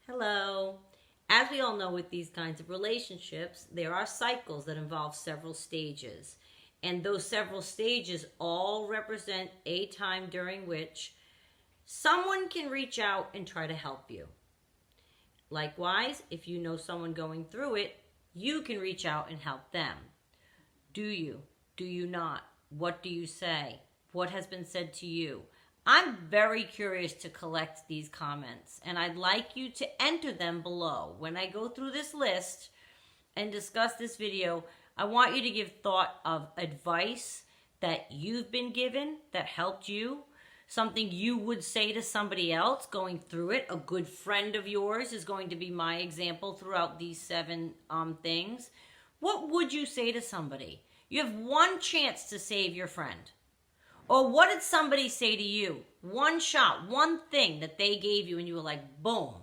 Hello. As we all know with these kinds of relationships, there are cycles that involve several stages. And those several stages all represent a time during which someone can reach out and try to help you. Likewise, if you know someone going through it, you can reach out and help them. Do you? Do you not? What do you say? What has been said to you? I'm very curious to collect these comments, and I'd like you to enter them below. When I go through this list and discuss this video, I want you to give thought of advice that you've been given that helped you, something you would say to somebody else going through it. A good friend of yours is going to be my example throughout these 7 things. What would you say to somebody? You have one chance to save your friend. Or what did somebody say to you? One shot, one thing that they gave you and you were like, boom,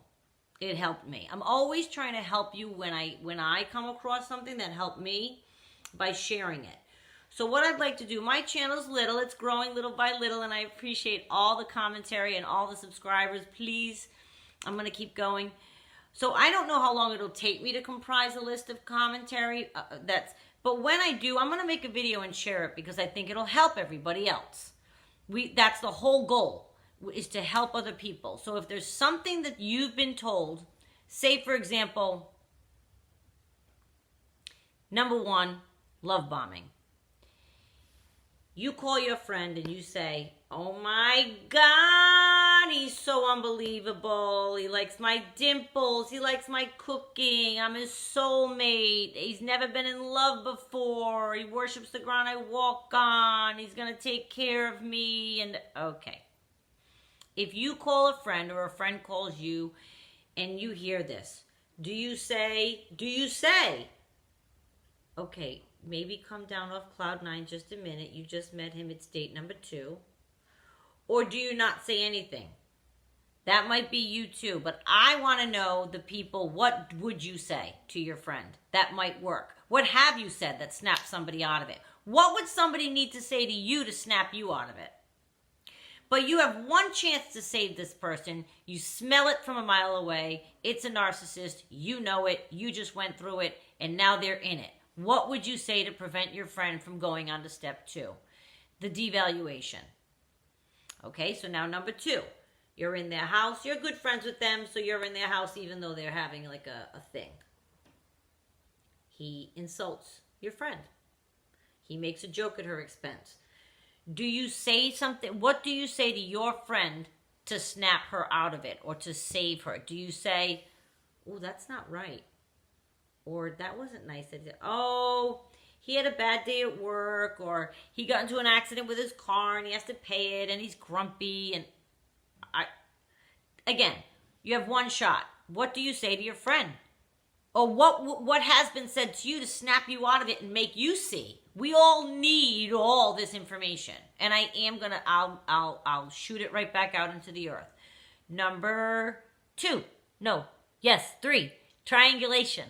it helped me. I'm always trying to help you when I come across something that helped me by sharing it. So what I'd like to do, my channel's little, it's growing little by little, and I appreciate all the commentary and all the subscribers. Please, I'm going to keep going. So I don't know how long it'll take me to comprise a list of commentary. But when I do, I'm going to make a video and share it because I think it'll help everybody else. That's the whole goal, is to help other people. So if there's something that you've been told, say for example, number 1, love bombing. You call your friend and you say, oh my God, he's so unbelievable. He likes my dimples. He likes my cooking. I'm his soulmate. He's never been in love before. He worships the ground I walk on. He's going to take care of me. And okay. If you call a friend or a friend calls you and you hear this, do you say, okay, maybe come down off cloud 9 just a minute. You just met him. It's date number 2. Or do you not say anything? That might be you too. But I want to know the people, what would you say to your friend? That might work. What have you said that snapped somebody out of it? What would somebody need to say to you to snap you out of it? But you have one chance to save this person. You smell it from a mile away. It's a narcissist. You know it. You just went through it. And now they're in it. What would you say to prevent your friend from going on to step 2? The devaluation. Okay, so now number 2. You're in their house. You're good friends with them, so you're in their house even though they're having like a thing. He insults your friend. He makes a joke at her expense. Do you say something? What do you say to your friend to snap her out of it or to save her? Do you say, oh, that's not right? Or that wasn't nice. Oh, he had a bad day at work, or he got into an accident with his car and he has to pay it and he's grumpy. And again, you have one shot. What do you say to your friend? Or what has been said to you to snap you out of it and make you see? We all need all this information. And I am going to, I'll shoot it right back out into the earth. Number 3, triangulation.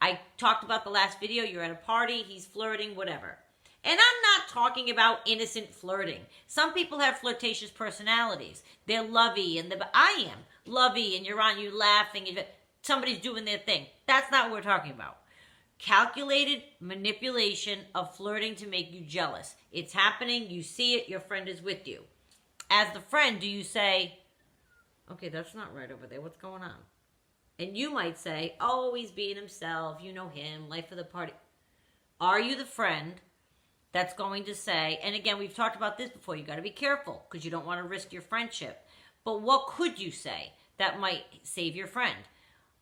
I talked about the last video. You're at a party. He's flirting, whatever. And I'm not talking about innocent flirting. Some people have flirtatious personalities. They're lovey, and I am lovey, and you're laughing. And somebody's doing their thing. That's not what we're talking about. Calculated manipulation of flirting to make you jealous. It's happening. You see it. Your friend is with you. As the friend, do you say, okay, that's not right over there. What's going on? And you might say, oh, he's being himself. You know him. Life of the party. Are you the friend that's going to say, and again, we've talked about this before. You got to be careful because you don't want to risk your friendship. But what could you say that might save your friend?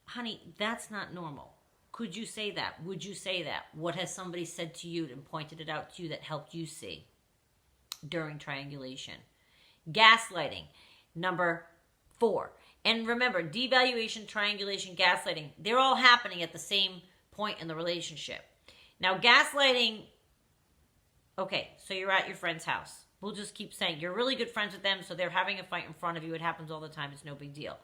Honey, that's not normal. Could you say that? Would you say that? What has somebody said to you and pointed it out to you that helped you see during triangulation? Gaslighting, number 4. And remember, devaluation, triangulation, gaslighting, they're all happening at the same point in the relationship. Now, gaslighting, okay, so you're at your friend's house. We'll just keep saying you're really good friends with them, so they're having a fight in front of you. It happens all the time. It's no big deal.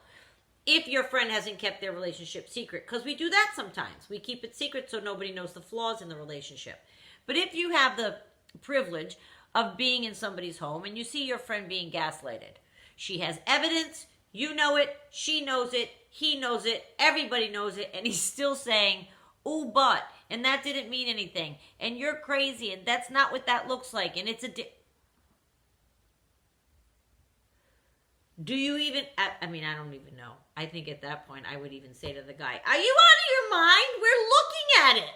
If your friend hasn't kept their relationship secret, because we do that sometimes. We keep it secret so nobody knows the flaws in the relationship. But if you have the privilege of being in somebody's home and you see your friend being gaslighted, she has evidence, You know it, she knows it, he knows it, everybody knows it, and he's still saying, ooh, but, and that didn't mean anything, and you're crazy, and that's not what that looks like, and it's a... Do you even... I mean, I don't even know. I think at that point, I would even say to the guy, are you out of your mind? We're looking at it.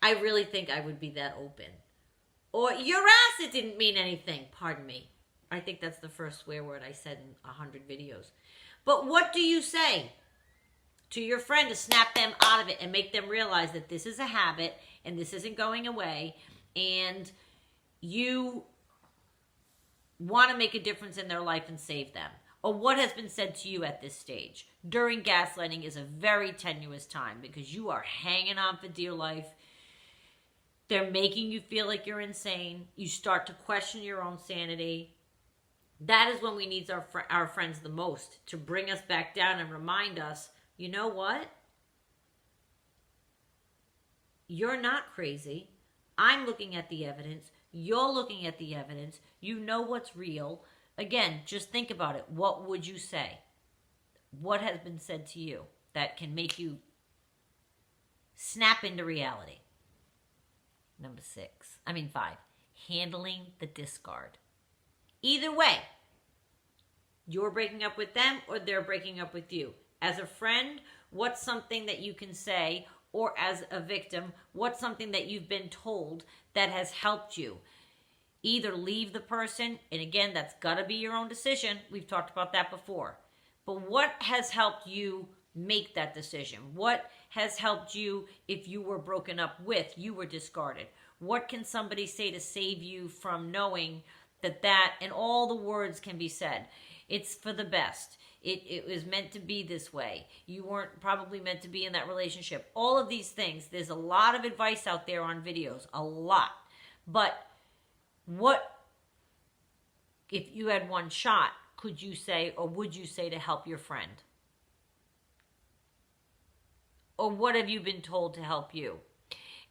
I really think I would be that open. Or, your ass, it didn't mean anything. Pardon me. I think that's the first swear word I said in 100 videos. But what do you say to your friend to snap them out of it and make them realize that this is a habit and this isn't going away and you want to make a difference in their life and save them? Or what has been said to you at this stage? During gaslighting is a very tenuous time because you are hanging on for dear life. They're making you feel like you're insane. You start to question your own sanity. That is when we need our friends the most, to bring us back down and remind us, you know what? You're not crazy. I'm looking at the evidence. You're looking at the evidence. You know what's real. Again, just think about it. What would you say? What has been said to you that can make you snap into reality? Number 5, handling the discard. Either way, you're breaking up with them or they're breaking up with you. As a friend, what's something that you can say? Or as a victim, what's something that you've been told that has helped you? Either leave the person, and again, that's got to be your own decision. We've talked about that before. But what has helped you make that decision? What has helped you if you were broken up with, you were discarded? What can somebody say to save you from knowing that, and all the words can be said, it's for the best. It was meant to be this way. You weren't probably meant to be in that relationship. All of these things, there's a lot of advice out there on videos, a lot. But what, if you had one shot, could you say or would you say to help your friend? Or what have you been told to help you?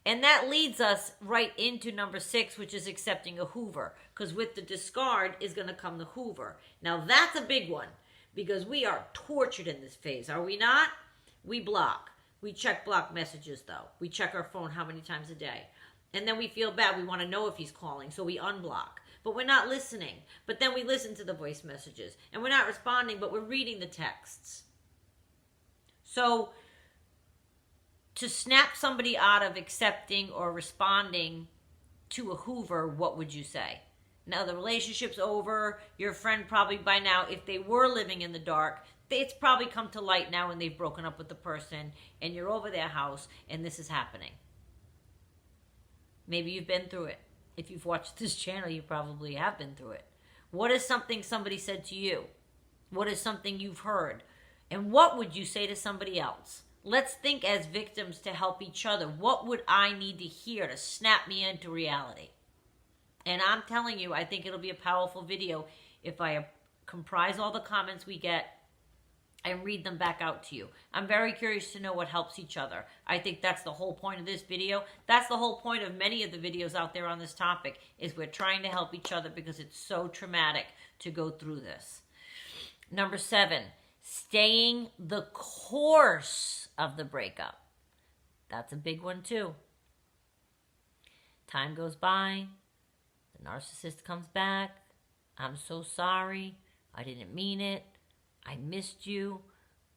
And that leads us right into number 6, which is accepting a hoover. Because with the discard is going to come the hoover. Now that's a big one. Because we are tortured in this phase, are we not? We block. We check block messages, though. We check our phone how many times a day. And then we feel bad. We want to know if he's calling, so we unblock. But we're not listening. But then we listen to the voice messages. And we're not responding, but we're reading the texts. So to snap somebody out of accepting or responding to a hoover, what would you say? Now the relationship's over. Your friend probably by now, if they were living in the dark, it's probably come to light now and they've broken up with the person and you're over their house and this is happening. Maybe you've been through it. If you've watched this channel, you probably have been through it. What is something somebody said to you? What is something you've heard? And what would you say to somebody else? Let's think as victims to help each other. What would I need to hear to snap me into reality? And I'm telling you, I think it'll be a powerful video if I comprise all the comments we get and read them back out to you. I'm very curious to know what helps each other. I think that's the whole point of this video. That's the whole point of many of the videos out there on this topic, is we're trying to help each other because it's so traumatic to go through this. Number 7, staying the course of the breakup. That's a big one too. Time goes by. The narcissist comes back. I'm so sorry. I didn't mean it. I missed you.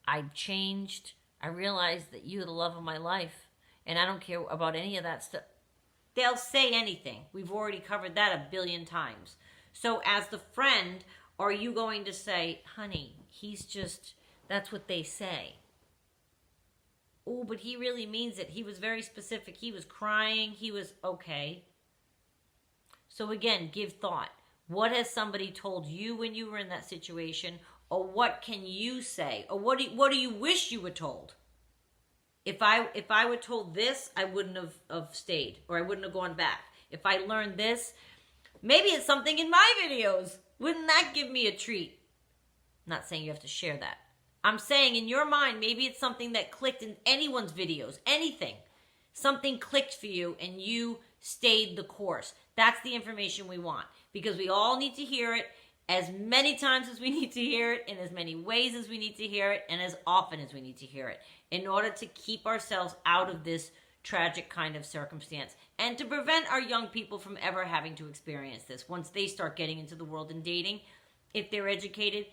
I've changed. I realized that you're the love of my life. And I don't care about any of that stuff. They'll say anything. We've already covered that a billion times. So as the friend, are you going to say, honey, he's just, that's what they say. Oh, but he really means it. He was very specific. He was crying. He was okay. So again, give thought. What has somebody told you when you were in that situation? Or what can you say? Or what do you wish you were told? If I were told this, I wouldn't have stayed. Or I wouldn't have gone back. If I learned this, maybe it's something in my videos. Wouldn't that give me a treat? I'm not saying you have to share that. I'm saying in your mind, maybe it's something that clicked in anyone's videos. Anything. Something clicked for you and you stayed the course. That's the information we want. Because we all need to hear it. as many times as we need to hear it, in as many ways as we need to hear it, and as often as we need to hear it, in order to keep ourselves out of this tragic kind of circumstance, and to prevent our young people from ever having to experience this once they start getting into the world and dating. If they're educated,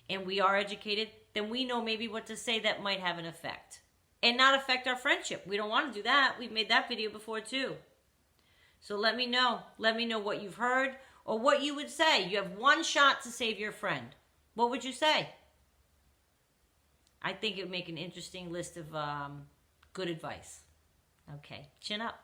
and we are educated, then we know maybe what to say that might have an effect, and not affect our friendship. We don't want to do that. We've made that video before too. So let me know. Let me know what you've heard, or what you would say. You have one shot to save your friend. What would you say? I think it would make an interesting list of good advice. Okay, chin up.